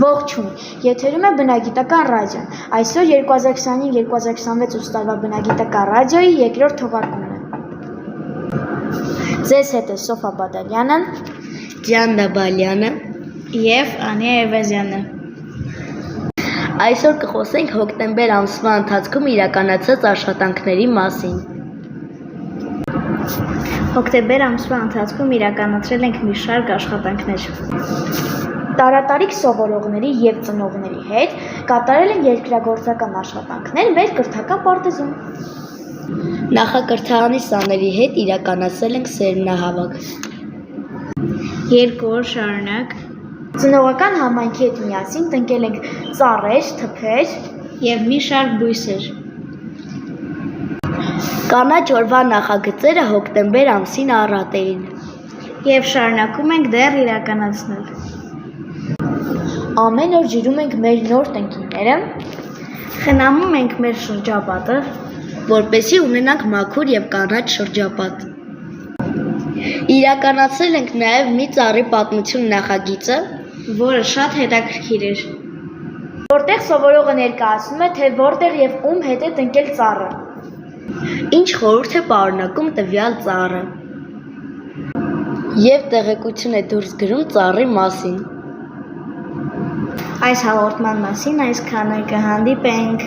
Ողջույն, եթերում է բնագիտական ռադիոն, այսօր 2025-2026 ուսուցարվա բնագիտական ռադիոյի երկրորդ թողարկումն է։ Ձեզ հետ է Սոֆա Բադալյանը, Դիանա Բալյանը և Անիա Էվազյանը։ Այսօր կխոսենք հոկտեմբեր ամսվա ընթացքում իրականացած աշխատանքների մասին։ Հոկտեմբեր ամսվա ընթացքում իրականացրել ենք մի շարք աշխատանքներ։ Տարատարիք սովորողների և ծնողների հետ կատարել են երկրագործական աշխատանքներ մեր կրթական պարտեզում։ Նախակրթարանի սաների հետ իրականացրել ենք սերմնահավաք։ 2 օր շարունակ ծնողական համայնքի հետ միասին տնկել ենք ծառեր, թփեր և մի շարք բույսեր։ Կանաչ օրվա նախագծերը հոկտեմբեր ամսին առատ էին։ Եվ շարունակում ենք դեռ իրականացնել։ Ամեն օր ջրում ենք մեր նոր տնկիները, խնամում ենք մեր շրջապատը, որպեսզի ունենանք մաքուր և կանաչ շրջապատ։ Իրականացրել ենք նաև մի ծառի պատմություն նախագիծը, որը շատ հետաքրքիր էր, որտեղ սովորողը ներկայացնում է, թե որտեղ և ում հետ է տնկել ծառը։ Ինչ խորհուրդ է պարունակում տվյալ ծառը և տեղեկություն է դուրս գրում ծառի մասին։ Այս հաղորդման մասին այսքանը, կհանդիպենք։